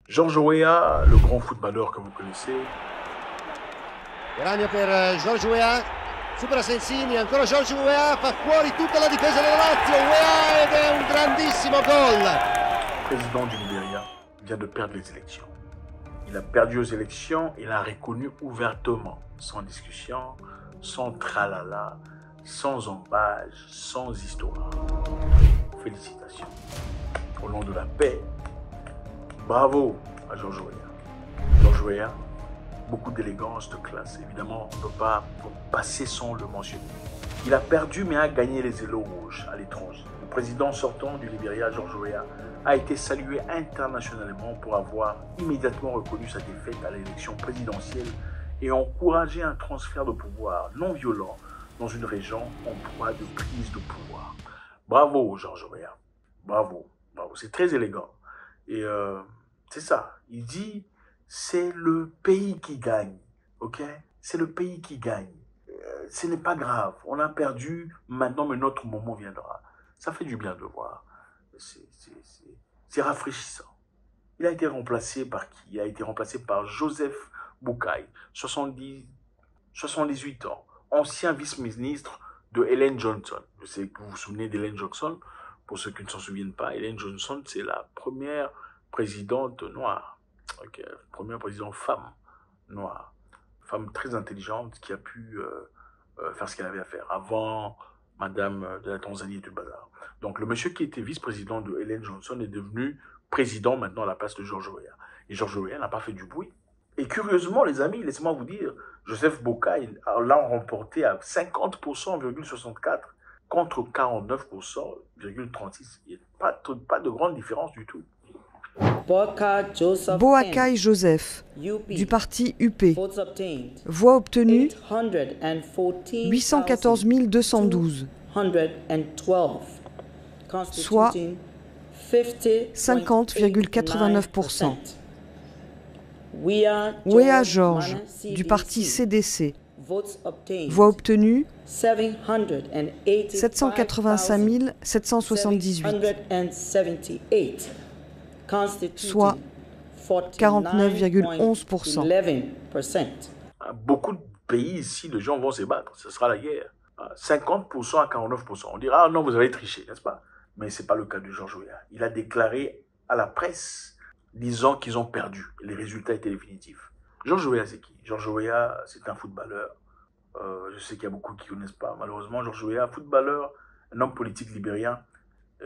George Weah, le grand footballeur que vous connaissez. Ragno per George Weah, supera Sensini, ancora George Weah, fa fuori tutta la difesa della Lazio, Weah ed è un grandissimo gol. Le président du Libéria vient de perdre les élections. Il a perdu aux élections, il a reconnu ouvertement, sans discussion, sans tralala, sans embâche, sans histoire. Félicitations. Au nom de la paix, bravo à George Weah. George Weah, beaucoup d'élégance, de classe. Évidemment, on ne peut pas passer sans le mentionner. Il a perdu mais a gagné les élos rouges à l'étranger. Le président sortant du Libéria, George Weah, a été salué internationalement pour avoir immédiatement reconnu sa défaite à l'élection présidentielle et encouragé un transfert de pouvoir non violent dans une région en proie de prise de pouvoir. Bravo, George Weah. Bravo, bravo. C'est très élégant. Et c'est ça. Il dit, c'est le pays qui gagne. Ok? C'est le pays qui gagne. Ce n'est pas grave. On a perdu maintenant, mais notre moment viendra. Ça fait du bien de voir. C'est rafraîchissant. Il a été remplacé par qui? Il a été remplacé par Joseph Boakai, 78 ans, ancien vice-ministre de Ellen Johnson. Je sais que vous vous souvenez d'Ellen Johnson. Pour ceux qui ne s'en souviennent pas, Ellen Johnson, c'est la première présidente noire. Okay. Première présidente femme noire. Femme très intelligente qui a pu faire ce qu'elle avait à faire avant Madame de la Tanzanie et tout le bazar. Donc le monsieur qui était vice-président de Ellen Johnson est devenu président maintenant à la place de George Weah. Et George Weah n'a pas fait du bruit. Et curieusement, les amis, laissez-moi vous dire, Joseph Boakai l'a remporté à 50,64% contre 49,36%. Il n'y a pas de grande différence du tout. Boakai Joseph, du parti UP. Voix obtenues 814 212, soit 50,89%. Weah George, du parti CDC. Voix obtenues 785 778, soit 49,11%. Beaucoup de pays ici, les gens vont se battre. Ce sera la guerre. 50% à 49%. On dira, ah non, vous avez triché, n'est-ce pas? Mais ce n'est pas le cas de George Weah. Il a déclaré à la presse, disant qu'ils ont perdu. Les résultats étaient définitifs. George Weah, c'est qui? George Weah, c'est un footballeur. Je sais qu'il y a beaucoup qui ne connaissent pas. Malheureusement, George Weah, footballeur, un homme politique libérien,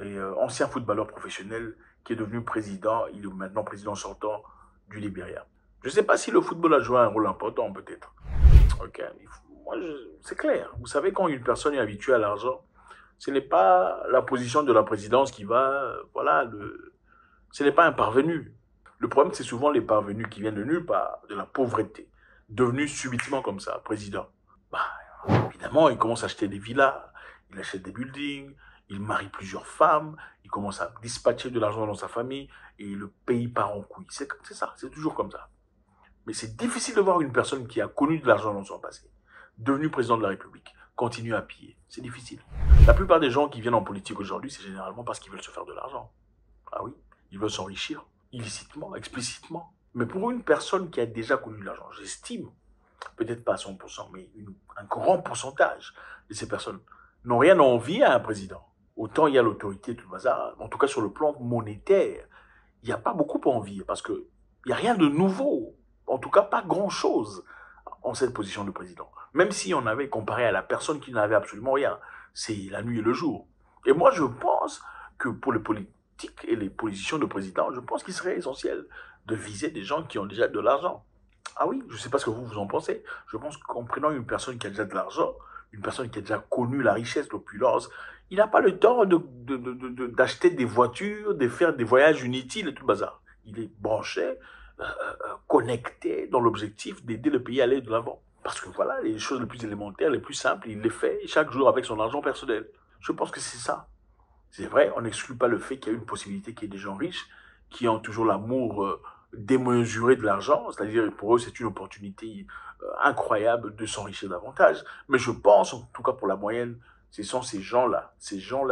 et ancien footballeur professionnel qui est devenu président. Il est maintenant président sortant du Libéria. Je ne sais pas si le football a joué un rôle important, peut-être. Ok, moi, c'est clair. Vous savez, quand une personne est habituée à l'argent, ce n'est pas la position de la présidence qui va, ce n'est pas un parvenu. Le problème, c'est souvent les parvenus qui viennent de nulle part, de la pauvreté, devenus subitement comme ça, président. Bah, évidemment, il commence à acheter des villas, il achète des buildings, il marie plusieurs femmes, il commence à dispatcher de l'argent dans sa famille, et le pays part en couille. C'est ça, c'est toujours comme ça. Mais c'est difficile de voir une personne qui a connu de l'argent dans son passé, devenu président de la République, continuer à piller. C'est difficile. La plupart des gens qui viennent en politique aujourd'hui, c'est généralement parce qu'ils veulent se faire de l'argent. Ah oui, ils veulent s'enrichir, illicitement, explicitement. Mais pour une personne qui a déjà connu de l'argent, j'estime, peut-être pas à 100%, mais un grand pourcentage de ces personnes n'ont rien à envier à un président. Autant il y a l'autorité, tout le bazar, en tout cas sur le plan monétaire, il n'y a pas beaucoup à envier, parce qu'il n'y a rien de nouveau, en tout cas pas grand-chose en cette position de président. Même si on avait comparé à la personne qui n'avait absolument rien, c'est la nuit et le jour. Et moi je pense que pour les politiques et les positions de président, je pense qu'il serait essentiel de viser des gens qui ont déjà de l'argent. Ah oui, je ne sais pas ce que vous en pensez. Je pense qu'en prenant une personne qui a déjà de l'argent, une personne qui a déjà connu la richesse, l'opulence, il n'a pas le temps d'acheter des voitures, de faire des voyages inutiles et tout le bazar. Il est branché, connecté dans l'objectif d'aider le pays à aller de l'avant. Parce que voilà, les choses les plus élémentaires, les plus simples, il les fait chaque jour avec son argent personnel. Je pense que c'est ça. C'est vrai, on n'exclut pas le fait qu'il y a une possibilité qu'il y ait des gens riches qui ont toujours l'amour démesuré de l'argent, c'est-à-dire pour eux c'est une opportunité incroyable de s'enrichir davantage. Mais je pense, en tout cas pour la moyenne, ce sont ces gens-là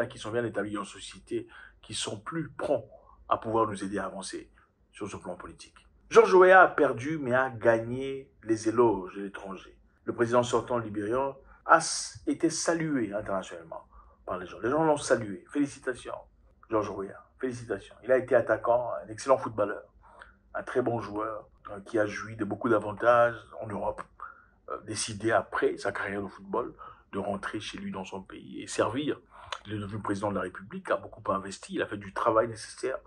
qui sont bien établis en société, qui sont plus prompts à pouvoir nous aider à avancer. sur ce plan politique. George Weah a perdu, mais a gagné les éloges de l'étranger. Le président sortant libérien a été salué internationalement par les gens. Les gens l'ont salué. Félicitations, George Weah. Félicitations. Il a été attaquant, un excellent footballeur, un très bon joueur qui a joui de beaucoup d'avantages en Europe. Décidé après sa carrière de football de rentrer chez lui dans son pays et servir. Il est devenu président de la République, a beaucoup investi, il a fait du travail nécessaire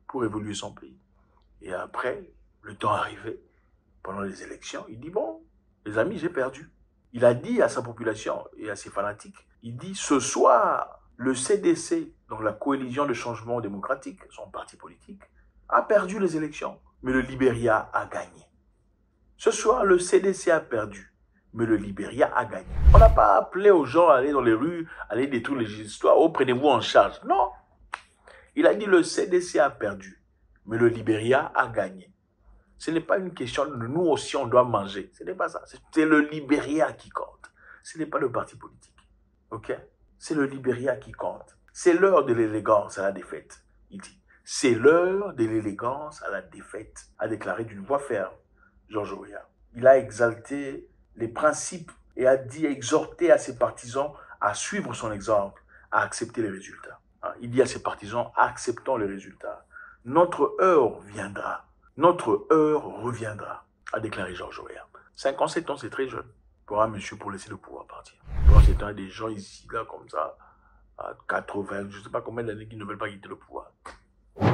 pour évoluer son pays. Et après, le temps arrivé, pendant les élections, il dit, bon, les amis, j'ai perdu. Il a dit à sa population et à ses fanatiques, il dit, ce soir, le CDC, donc la coalition de changement démocratique, son parti politique, a perdu les élections, mais le Libéria a gagné. Ce soir, le CDC a perdu, mais le Libéria a gagné. On n'a pas appelé aux gens à aller dans les rues, à aller détruire les histoires, oh, prenez-vous en charge. Non. Il a dit le CDC a perdu, mais le Libéria a gagné. Ce n'est pas une question de nous aussi on doit manger. Ce n'est pas ça. C'est le Libéria qui compte. Ce n'est pas le parti politique. Ok? C'est le Libéria qui compte. C'est l'heure de l'élégance à la défaite, il dit. C'est l'heure de l'élégance à la défaite, a déclaré d'une voix ferme George Weah. Il a exalté les principes et a dit, exhorté à ses partisans à suivre son exemple, à accepter les résultats. Il dit à ses partisans, acceptons les résultats. Notre heure viendra, notre heure reviendra, a déclaré George Weah. 57 ans, c'est très jeune pour un monsieur pour laisser le pouvoir partir. C'est un des gens ici, là, comme ça, à 80, je ne sais pas combien d'années qui ne veulent pas quitter le pouvoir.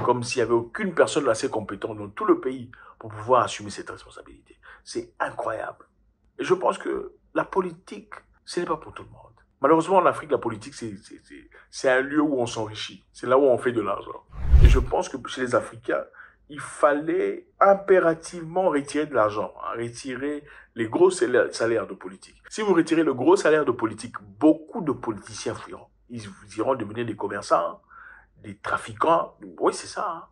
Comme s'il n'y avait aucune personne assez compétente dans tout le pays pour pouvoir assumer cette responsabilité. C'est incroyable. Et je pense que la politique, ce n'est pas pour tout le monde. Malheureusement, en Afrique, la politique, c'est un lieu où on s'enrichit. C'est là où on fait de l'argent. Et je pense que chez les Africains, il fallait impérativement retirer de l'argent, retirer les gros salaires de politique. Si vous retirez le gros salaire de politique, beaucoup de politiciens fuiront. Ils iront devenir des commerçants, des trafiquants. Oui, c'est ça. Hein.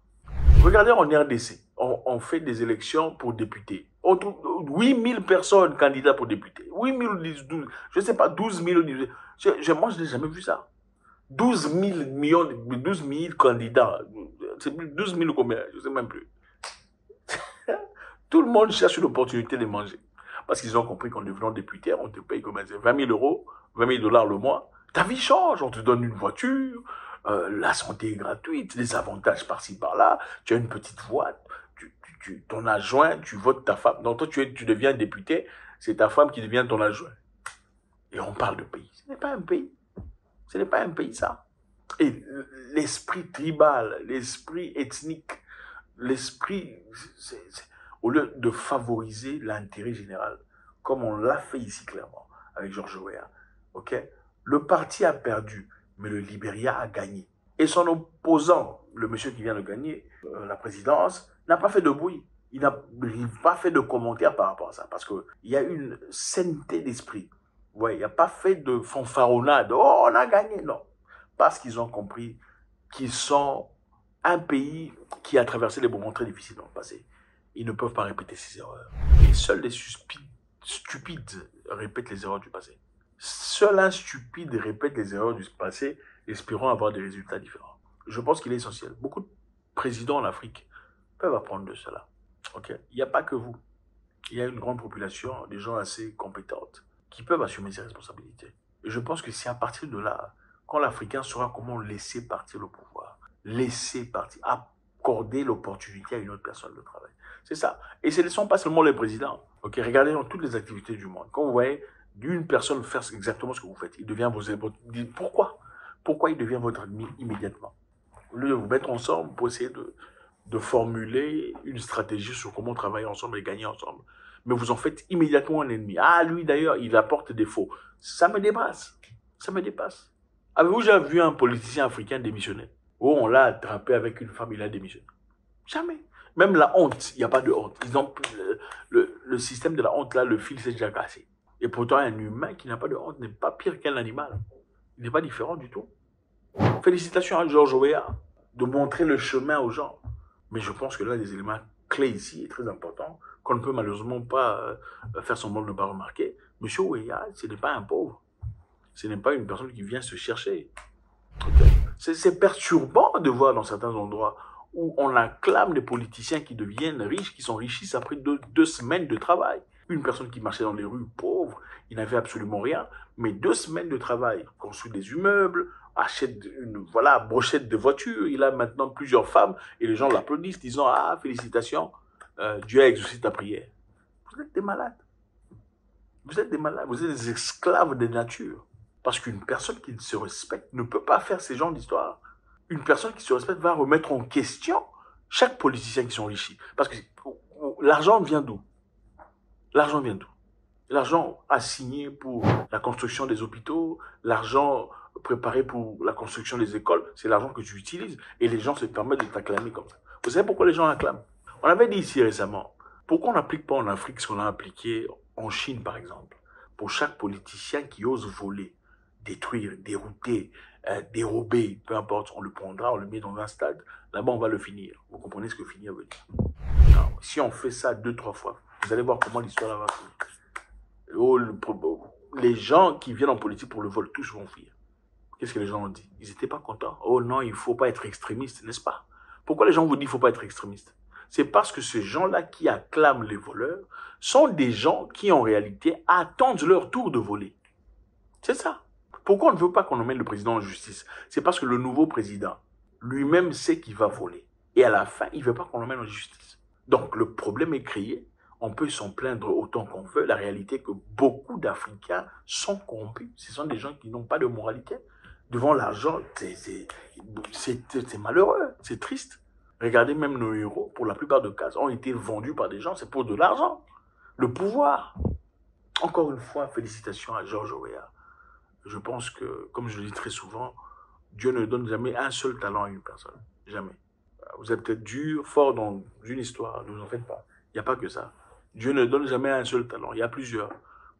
Regardez en RDC, on fait des élections pour députés. On trouve 8000 personnes candidats pour députés. 8000, 12, je ne sais pas, 12 000. Moi, je n'ai jamais vu ça. 12 000 candidats. C'est 12 000 combien? Je ne sais même plus. Tout le monde cherche l'opportunité de manger. Parce qu'ils ont compris qu'en devenant député, on te paye combien? 20 000 euros, 20 000 $ le mois. Ta vie change, on te donne une voiture, la santé est gratuite, des avantages par-ci par-là, tu as une petite voix, ton adjoint, tu votes ta femme. Donc toi, tu deviens député, c'est ta femme qui devient ton adjoint. Et on parle de pays. Ce n'est pas un pays. Ce n'est pas un pays, ça. Et l'esprit tribal, l'esprit ethnique, l'esprit, au lieu de favoriser l'intérêt général, comme on l'a fait ici clairement, avec George Weah, ok? Le parti a perdu, mais le Libéria a gagné. Et son opposant, le monsieur qui vient de gagner la présidence, n'a pas fait de bruit. Il n'a pas fait de commentaires par rapport à ça, parce qu'il y a une sainteté d'esprit. Ouais, il n'y a pas fait de fanfaronnade. Oh, on a gagné, non. Parce qu'ils ont compris qu'ils sont un pays qui a traversé des moments très difficiles dans le passé. Ils ne peuvent pas répéter ces erreurs. Et seuls les stupides répètent les erreurs du passé. Seul un stupide répète les erreurs du passé, espérant avoir des résultats différents. Je pense qu'il est essentiel. Beaucoup de présidents en Afrique peuvent apprendre de cela. Okay? Il n'y a pas que vous. Il y a une grande population, des gens assez compétentes, qui peuvent assumer ces responsabilités. Et je pense que c'est à partir de là, quand l'Africain saura comment laisser partir le pouvoir, laisser partir, accorder l'opportunité à une autre personne de travail. C'est ça. Et ce ne sont pas seulement les présidents. Okay? Regardez dans toutes les activités du monde. Quand vous voyez d'une personne faire exactement ce que vous faites, il devient votre... Pourquoi? Pourquoi il devient votre ennemi immédiatement? Au lieu de vous mettre ensemble pour essayer de formuler une stratégie sur comment travailler ensemble et gagner ensemble. Mais vous en faites immédiatement un ennemi. Ah, lui d'ailleurs, il apporte des faux. Ça me dépasse. Ça me dépasse. Avez-vous déjà vu un politicien africain démissionner? Oh, on l'a attrapé avec une femme, il a démissionné. Jamais. Même la honte, il n'y a pas de honte. Ils ont, le système de la honte, là, le fil s'est déjà cassé. Et pourtant, un humain qui n'a pas de honte n'est pas pire qu'un animal. Il n'est pas différent du tout. Félicitations à George Weah de montrer le chemin aux gens. Mais je pense que là, les éléments clés ici est très important, qu'on ne peut malheureusement pas faire semblant de ne pas remarquer. Monsieur Weah, ce n'est pas un pauvre. Ce n'est pas une personne qui vient se chercher. Okay. C'est perturbant de voir dans certains endroits où on acclame des politiciens qui deviennent riches, qui s'enrichissent après deux semaines de travail. Une personne qui marchait dans les rues, pauvre, il n'avait absolument rien, mais 2 semaines de travail, construit des immeubles, achète une brochette de voitures, il a maintenant plusieurs femmes, et les gens l'applaudissent, disant « Ah, félicitations, Dieu a exaucé ta prière. » Vous êtes des malades. Vous êtes des malades, vous êtes des esclaves de nature. Parce qu'une personne qui se respecte ne peut pas faire ces genres d'histoires. Une personne qui se respecte va remettre en question chaque politicien qui s'enrichit. Parce que l'argent vient d'où? L'argent vient d'où? L'argent assigné pour la construction des hôpitaux, l'argent préparé pour la construction des écoles, c'est l'argent que tu utilises. Et les gens se permettent de t'acclamer comme ça. Vous savez pourquoi les gens acclament? On avait dit ici récemment, pourquoi on n'applique pas en Afrique ce qu'on a appliqué en Chine, par exemple? Pour chaque politicien qui ose voler, détruire, dérouter, dérober, peu importe, on le prendra, on le met dans un stade, là-bas on va le finir. Vous comprenez ce que finir veut dire? Alors, si on fait ça 2-3 fois, vous allez voir comment l'histoire va finir. Oh, les gens qui viennent en politique pour le vol, tous vont fuir. Qu'est-ce que les gens ont dit? Ils n'étaient pas contents. Oh non, il ne faut pas être extrémiste, n'est-ce pas? Pourquoi les gens vous disent qu'il ne faut pas être extrémiste? C'est parce que ces gens-là qui acclament les voleurs sont des gens qui, en réalité, attendent leur tour de voler. C'est ça. Pourquoi on ne veut pas qu'on emmène le président en justice? C'est parce que le nouveau président, lui-même, sait qu'il va voler. Et à la fin, il ne veut pas qu'on l'emmène en justice. Donc, le problème est créé. On peut s'en plaindre autant qu'on veut. La réalité est que beaucoup d'Africains sont corrompus. Ce sont des gens qui n'ont pas de moralité. Devant l'argent, c'est malheureux, c'est triste. Regardez même nos héros, pour la plupart des cas, ont été vendus par des gens, c'est pour de l'argent. Le pouvoir. Encore une fois, félicitations à George Weah. Je pense que, comme je le dis très souvent, Dieu ne donne jamais un seul talent à une personne. Jamais. Vous êtes peut-être dur, fort dans une histoire, ne vous en faites pas. Il n'y a pas que ça. Dieu ne donne jamais un seul talent, il y a plusieurs.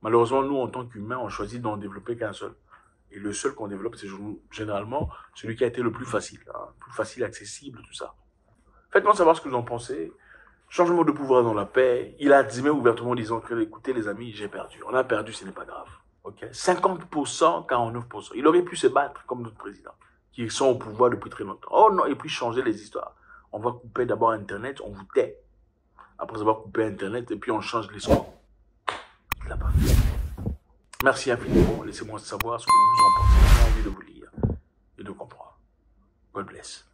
Malheureusement, nous, en tant qu'humains, on choisit d'en développer qu'un seul. Et le seul qu'on développe, c'est généralement celui qui a été le plus facile, plus facile, accessible, tout ça. Faites-moi savoir ce que vous en pensez. Changement de pouvoir dans la paix. Il a admis ouvertement en disant que, écoutez les amis, j'ai perdu. On a perdu, ce n'est pas grave. Okay? 50%, 49%. Il aurait pu se battre comme notre président, qui sont au pouvoir depuis très longtemps. Oh non, et puis changer les histoires. On va couper d'abord Internet, on vous tait. Après avoir coupé Internet, et puis on change les sons. Il l'a pas fait. Merci infiniment. Laissez-moi savoir ce que vous en pensez. J'ai envie de vous lire et de comprendre. God bless.